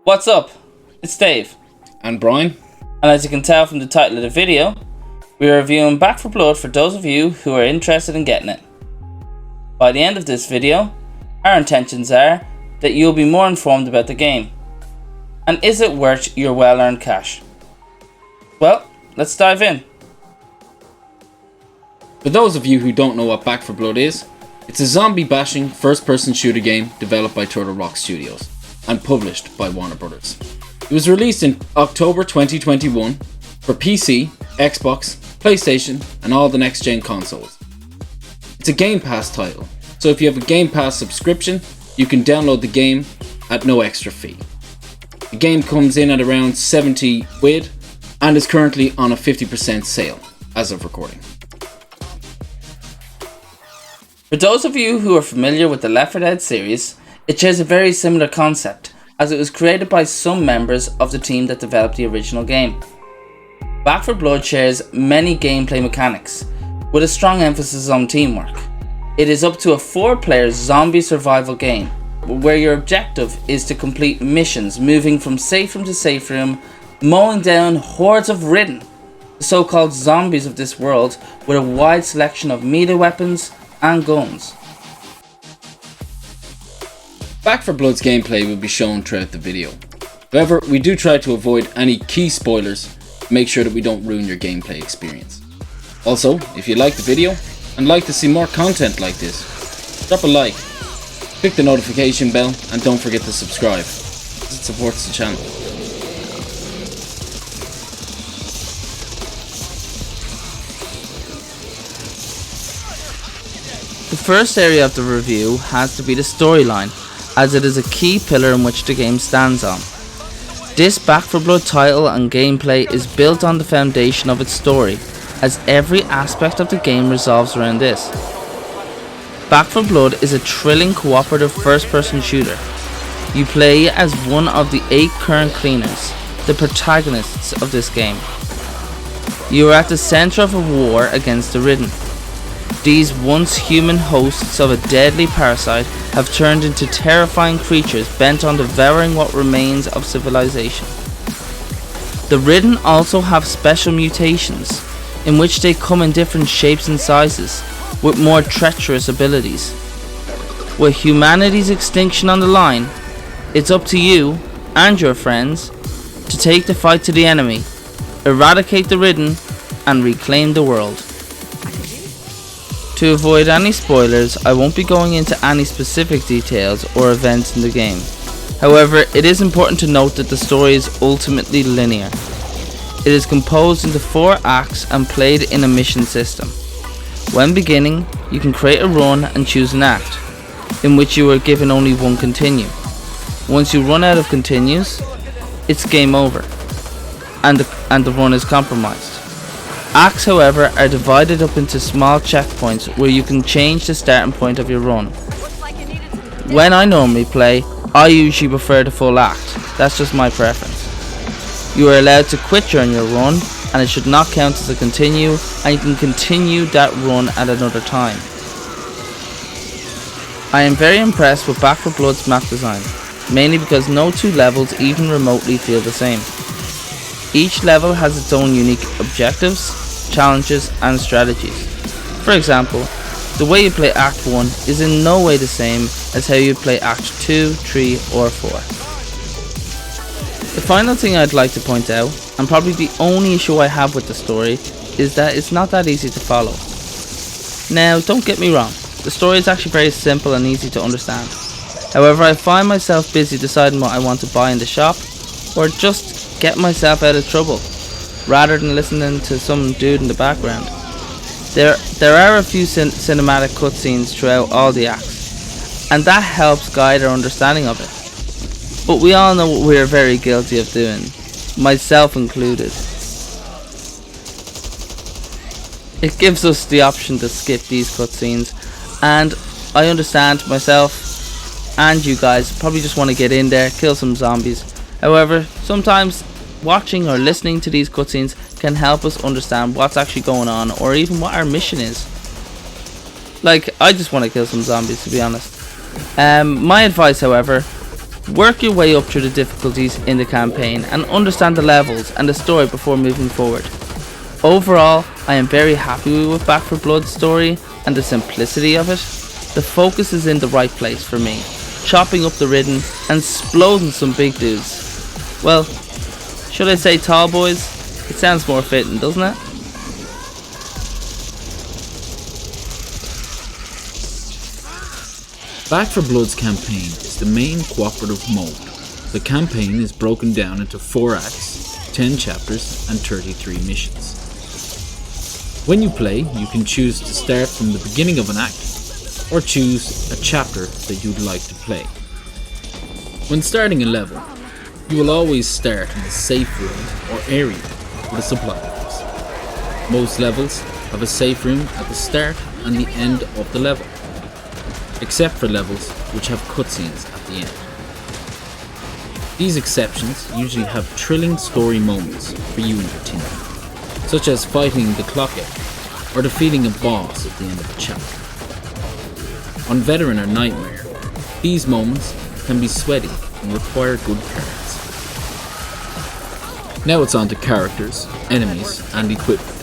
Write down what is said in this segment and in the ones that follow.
What's up? It's Dave. And Brian. And as you can tell from the title of the video, we are reviewing Back 4 Blood for those of you who are interested in getting it. By the end of this video, our intentions are that you'll be more informed about the game. And is it worth your well-earned cash? Well, let's dive in. For those of you who don't know what Back 4 Blood is, it's a zombie bashing first-person shooter game developed by Turtle Rock Studios and published by Warner Brothers. It was released in October 2021 for PC, Xbox, PlayStation and all the next-gen consoles. It's a Game Pass title, so if you have a Game Pass subscription, you can download the game at no extra fee. The game comes in at around 70 quid and is currently on a 50% sale as of recording. For those of you who are familiar with the Left 4 Dead series, it shares a very similar concept, as it was created by some members of the team that developed the original game. Back 4 Blood shares many gameplay mechanics, with a strong emphasis on teamwork. It is up to a 4-player zombie survival game, where your objective is to complete missions moving from safe room to safe room, mowing down hordes of Ridden, the so-called zombies of this world, with a wide selection of melee weapons and guns. Back 4 Blood's gameplay will be shown throughout the video. However, we do try to avoid any key spoilers to make sure that we don't ruin your gameplay experience. Also, if you like the video and like to see more content like this, drop a like, click the notification bell and don't forget to subscribe, as it supports the channel. The first area of the review has to be the storyline, as it is a key pillar in which the game stands on. This Back 4 Blood title and gameplay is built on the foundation of its story, as every aspect of the game revolves around this. Back 4 Blood is a thrilling cooperative first-person shooter. You play as one of the 8 current cleaners, the protagonists of this game. You are at the center of a war against the Ridden. These once human hosts of a deadly parasite have turned into terrifying creatures bent on devouring what remains of civilization. The Ridden also have special mutations, in which they come in different shapes and sizes, with more treacherous abilities. With humanity's extinction on the line, it's up to you and your friends to take the fight to the enemy, eradicate the Ridden, and reclaim the world. To avoid any spoilers, I won't be going into any specific details or events in the game. However, it is important to note that the story is ultimately linear. It is composed into 4 acts and played in a mission system. When beginning, you can create a run and choose an act, in which you are given only one continue. Once you run out of continues, it's game over, and the run is compromised. Acts, however, are divided up into small checkpoints where you can change the starting point of your run. When I normally play, I usually prefer the full act. That's just my preference. You are allowed to quit during your run, and it should not count as a continue, and you can continue that run at another time. I am very impressed with Back 4 Blood's map design, mainly because no 2 levels even remotely feel the same. Each level has its own unique objectives, challenges and strategies. For example, the way you play Act 1 is in no way the same as how you play Act 2, 3 or 4. The final thing I'd like to point out, and probably the only issue I have with the story, is that it's not that easy to follow. Now, don't get me wrong, the story is actually very simple and easy to understand. However, I find myself busy deciding what I want to buy in the shop, or just get myself out of trouble, rather than listening to some dude in the background. There are a few cinematic cutscenes throughout all the acts, and that helps guide our understanding of it. But we all know what we are very guilty of doing, myself included. It gives us the option to skip these cutscenes, and I understand myself and you guys probably just want to get in there, kill some zombies. However, sometimes watching or listening to these cutscenes can help us understand what's actually going on, or even what our mission is. Like, I just want to kill some zombies, to be honest. My advice, however, Work your way up through the difficulties in the campaign and understand the levels and the story before moving forward. Overall, I am very happy with Back 4 Blood's story and the simplicity of it. The focus is in the right place for me, chopping up the ridden and exploding some big dudes. Well, should I say tall boys? It sounds more fitting, doesn't it? Back 4 Blood's campaign is the main cooperative mode. The campaign is broken down into 4 acts, 10 chapters and 33 missions. When you play, you can choose to start from the beginning of an act, or choose a chapter that you'd like to play. When starting a level, you will always start in a safe room or area with a supply box. Most levels have a safe room at the start and the end of the level, except for levels which have cutscenes at the end. These exceptions usually have thrilling story moments for you and your team, such as fighting the clock out or defeating a boss at the end of a chapter. On Veteran or Nightmare, these moments can be sweaty and require good cards. Now it's on to characters, enemies and equipment.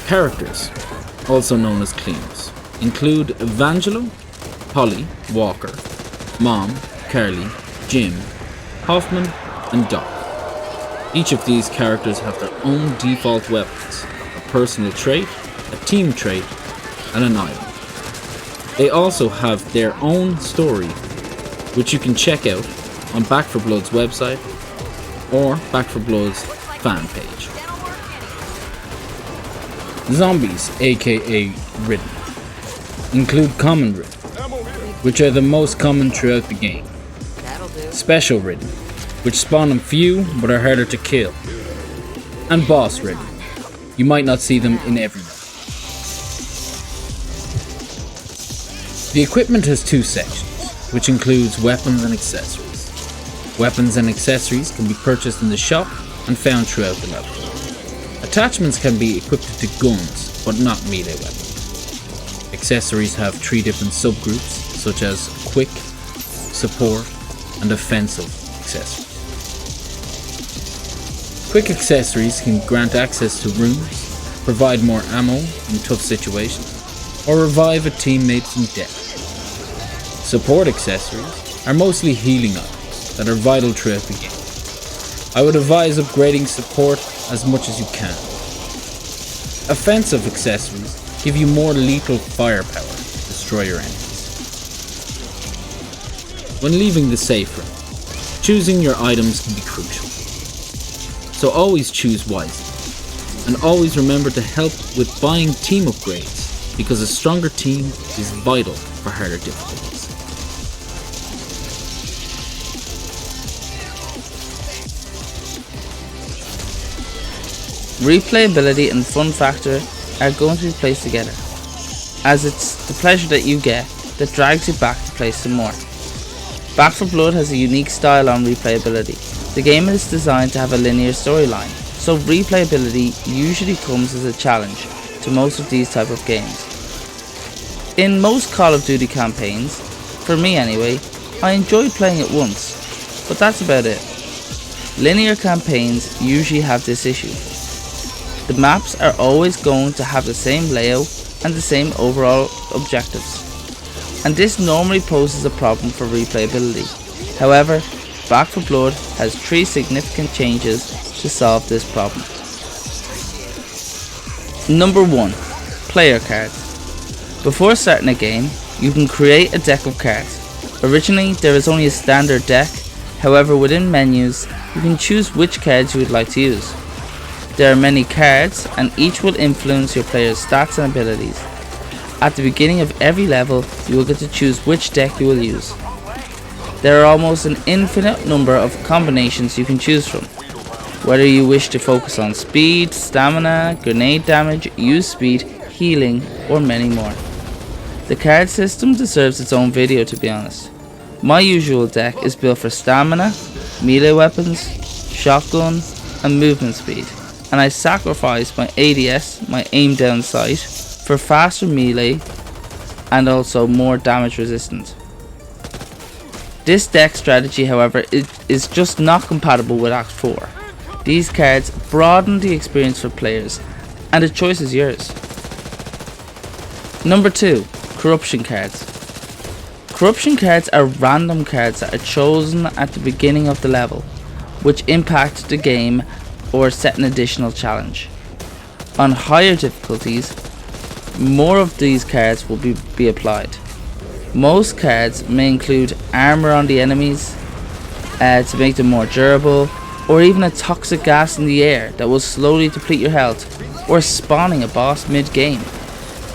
Characters, also known as cleaners, include Evangelo, Polly, Walker, Mom, Carly, Jim, Hoffman and Doc. Each of these characters have their own default weapons, a personal trait, a team trait and an item. They also have their own story, which you can check out on Back 4 Blood's website or Back 4 Blood's fan page. Zombies, aka Ridden, include common Ridden, which are the most common throughout the game. Special Ridden, which spawn in few but are harder to kill. And Boss Ridden. You might not see them in every level. The equipment has 2 sections, which includes weapons and accessories. Weapons and accessories can be purchased in the shop and found throughout the level. Attachments can be equipped to guns, but not melee weapons. Accessories have 3 different subgroups, such as quick, support, and offensive accessories. Quick accessories can grant access to rooms, provide more ammo in tough situations, or revive a teammate from death. Support accessories are mostly healing items that are vital throughout the game. I would advise upgrading support as much as you can. Offensive accessories give you more lethal firepower to destroy your enemies. When leaving the safe room, choosing your items can be crucial. So always choose wisely, and always remember to help with buying team upgrades, because a stronger team is vital for harder difficulties. Replayability and fun factor are going to be placed together, as it's the pleasure that you get that drags you back to play some more. Back 4 Blood has a unique style on replayability. The game is designed to have a linear storyline, so replayability usually comes as a challenge to most of these type of games. In most Call of Duty campaigns, for me anyway, I enjoy playing it once, but that's about it. Linear campaigns usually have this issue. The maps are always going to have the same layout and the same overall objectives, and this normally poses a problem for replayability. However, Back 4 Blood has 3 significant changes to solve this problem. Number 1. Player cards. Before starting a game, you can create a deck of cards. Originally, there is only a standard deck, however within menus, you can choose which cards you would like to use. There are many cards, and each will influence your player's stats and abilities. At the beginning of every level, you will get to choose which deck you will use. There are almost an infinite number of combinations you can choose from, whether you wish to focus on speed, stamina, grenade damage, use speed, healing, or many more. The card system deserves its own video, to be honest. My usual deck is built for stamina, melee weapons, shotgun, and movement speed, and I sacrifice my ADS, my aim down sight, for faster melee and also more damage resistance. This deck strategy, however, is just not compatible with Act 4. These cards broaden the experience for players, and the choice is yours. Number 2. Corruption cards. Corruption cards are random cards that are chosen at the beginning of the level, which impact the game or set an additional challenge. On higher difficulties, more of these cards will be applied. Most cards may include armor on the enemies to make them more durable, or even a toxic gas in the air that will slowly deplete your health, or spawning a boss mid-game.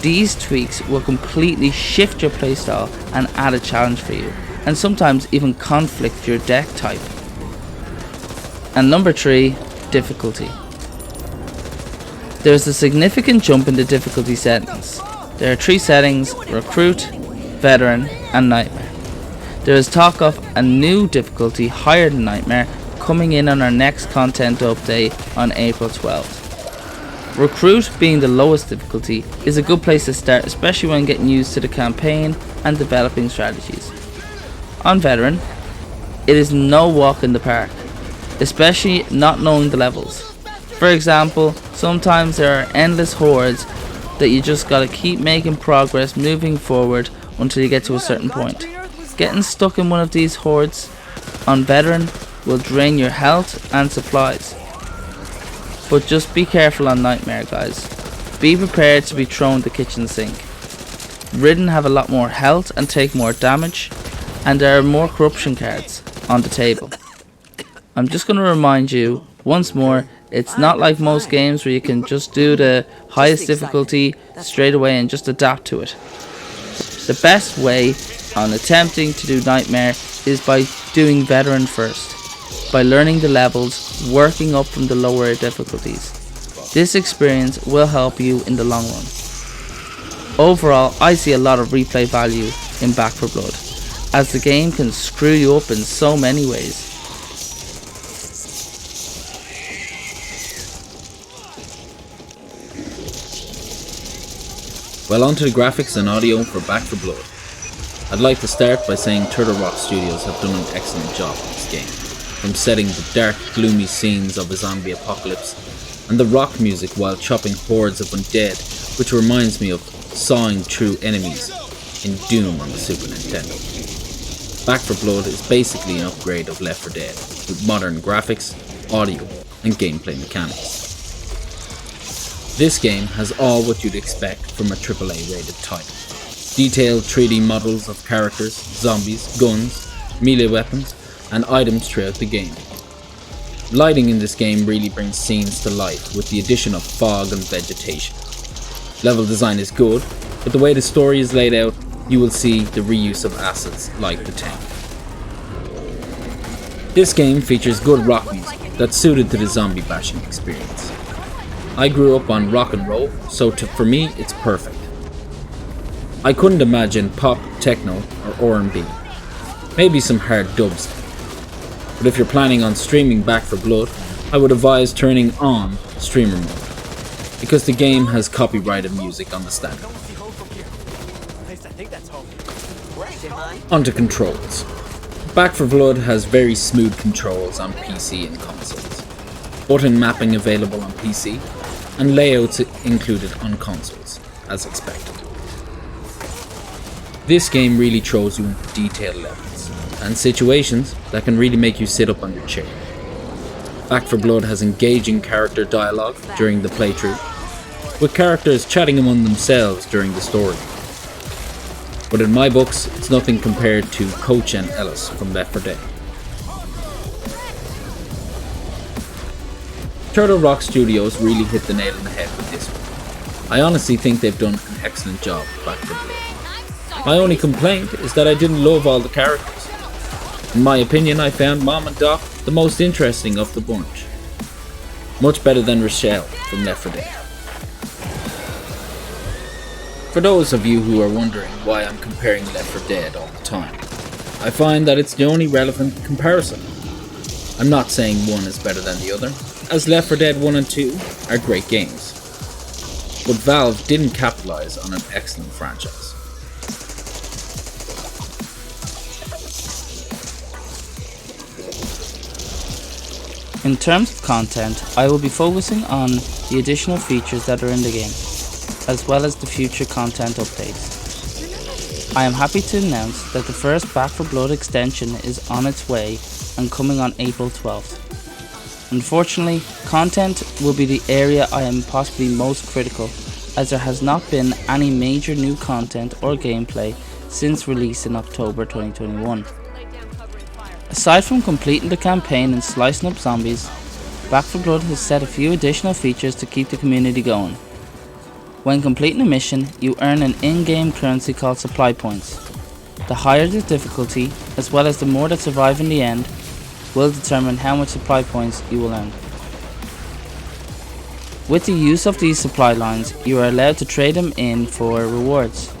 These tweaks will completely shift your playstyle and add a challenge for you, and sometimes even conflict your deck type. And number 3, difficulty. There is a significant jump in the difficulty settings. There are 3 settings: Recruit, Veteran, and Nightmare. There is talk of a new difficulty higher than Nightmare coming in on our next content update on April 12th. Recruit, being the lowest difficulty, is a good place to start, especially when getting used to the campaign and developing strategies. On Veteran, it is no walk in the park, especially not knowing the levels. For example, sometimes there are endless hordes that you just gotta keep making progress moving forward until you get to a certain point. Getting stuck in one of these hordes on Veteran will drain your health and supplies. But just be careful on Nightmare, guys. Be prepared to be thrown the kitchen sink. Ridden have a lot more health and take more damage, and there are more corruption cards on the table. I'm just going to remind you once more, it's not like most games where you can just do the highest difficulty straight away and just adapt to it. The best way on attempting to do Nightmare is by doing Veteran first, by learning the levels, working up from the lower difficulties. This experience will help you in the long run. Overall, I see a lot of replay value in Back 4 Blood, as the game can screw you up in so many ways. Well, onto the graphics and audio for Back 4 Blood. I'd like to start by saying Turtle Rock Studios have done an excellent job with this game, from setting the dark, gloomy scenes of a zombie apocalypse, and the rock music while chopping hordes of undead, which reminds me of sawing through enemies in Doom on the Super Nintendo. Back 4 Blood is basically an upgrade of Left 4 Dead, with modern graphics, audio, and gameplay mechanics. This game has all what you'd expect from a AAA rated title. Detailed 3D models of characters, zombies, guns, melee weapons, and items throughout the game. Lighting in this game really brings scenes to life with the addition of fog and vegetation. Level design is good, but the way the story is laid out, you will see the reuse of assets like the tank. This game features good rock music that's suited to the zombie bashing experience. I grew up on rock and roll, so for me it's perfect. I couldn't imagine pop, techno, or R&B. Maybe some hard dubstep. But if you're planning on streaming Back 4 Blood, I would advise turning on streamer mode, because the game has copyrighted music on the standard. Onto controls. Back 4 Blood has very smooth controls on PC and consoles. Button mapping available on PC, and layouts included on consoles, as expected. This game really throws you into detailed levels and situations that can really make you sit up on your chair. Back 4 Blood has engaging character dialogue during the playthrough, with characters chatting among themselves during the story. But in my books, it's nothing compared to Coach and Ellis from Left 4 Dead. Turtle Rock Studios really hit the nail on the head with this one. I honestly think they've done an excellent job with Back 4 Blood. My only complaint is that I didn't love all the characters. In my opinion, I found Mom and Doc the most interesting of the bunch. Much better than Rochelle from Left 4 Dead. For those of you who are wondering why I'm comparing Left 4 Dead all the time, I find that it's the only relevant comparison. I'm not saying one is better than the other, as Left 4 Dead 1 and 2 are great games. But Valve didn't capitalize on an excellent franchise. In terms of content, I will be focusing on the additional features that are in the game, as well as the future content updates. I am happy to announce that the first Back 4 Blood extension is on its way and coming on April 12th. Unfortunately, content will be the area I am possibly most critical, as there has not been any major new content or gameplay since release in October 2021. Aside from completing the campaign and slicing up zombies, Back 4 Blood has set a few additional features to keep the community going. When completing a mission, you earn an in-game currency called supply points. The higher the difficulty, as well as the more that survive in the end, will determine how much supply points you will earn. With the use of these supply lines, you are allowed to trade them in for rewards.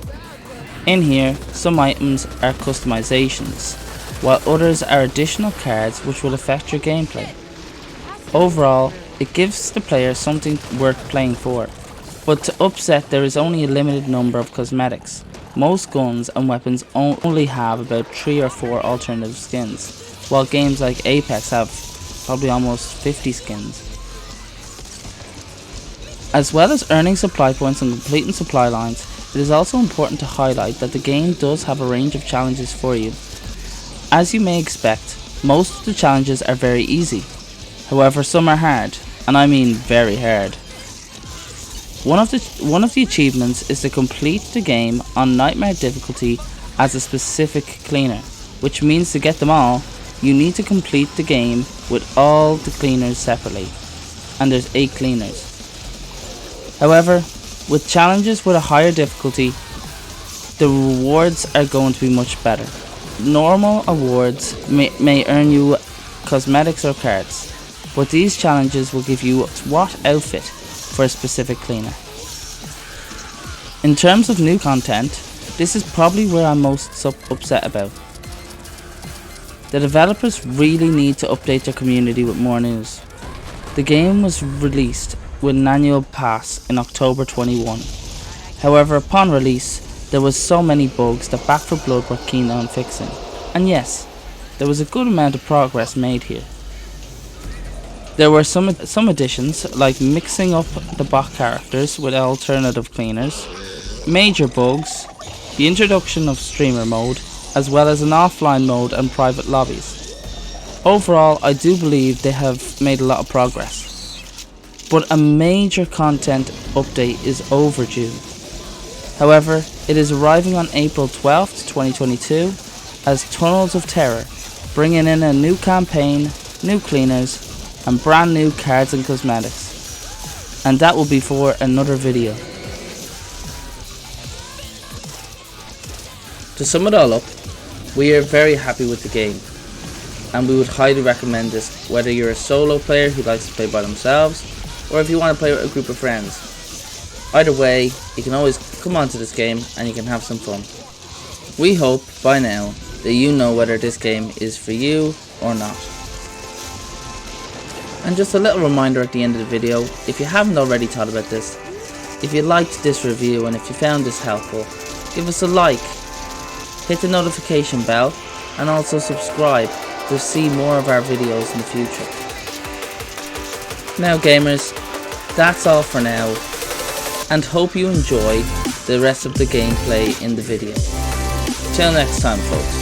In here, some items are customizations, while others are additional cards which will affect your gameplay. Overall, it gives the player something worth playing for, but to upset there is only a limited number of cosmetics. Most guns and weapons only have about 3 or 4 alternative skins, while games like Apex have probably almost 50 skins. As well as earning supply points and completing supply lines, it is also important to highlight that the game does have a range of challenges for you. As you may expect, most of the challenges are very easy. However, some are hard, and I mean very hard. One of the achievements is to complete the game on Nightmare difficulty as a specific cleaner, which means to get them all, you need to complete the game with all the cleaners separately, and there's 8 cleaners. However, with challenges with a higher difficulty, the rewards are going to be much better. Normal awards may earn you cosmetics or cards, but these challenges will give you what outfit for a specific cleaner. In terms of new content, this is probably where I'm most upset about. The developers really need to update their community with more news. The game was released with an annual pass in October 21. However, upon release, there was so many bugs that Back 4 Blood were keen on fixing. And yes, there was a good amount of progress made here. There were some additions, like mixing up the bot characters with alternative cleaners, major bugs, the introduction of streamer mode, as well as an offline mode and private lobbies. Overall, I do believe they have made a lot of progress. But a major content update is overdue. However, it is arriving on April 12th, 2022 as Tunnels of Terror, bringing in a new campaign, new cleaners, and brand new cards and cosmetics. And that will be for another video. To sum it all up, we are very happy with the game, and we would highly recommend this whether you're a solo player who likes to play by themselves, or if you want to play with a group of friends. Either way, you can always come onto this game and you can have some fun. We hope by now that you know whether this game is for you or not. And just a little reminder at the end of the video, if you haven't already thought about this, if you liked this review and if you found this helpful, give us a like, hit the notification bell, and also subscribe to see more of our videos in the future. Now gamers, that's all for now, and hope you enjoy the rest of the gameplay in the video. Till next time folks.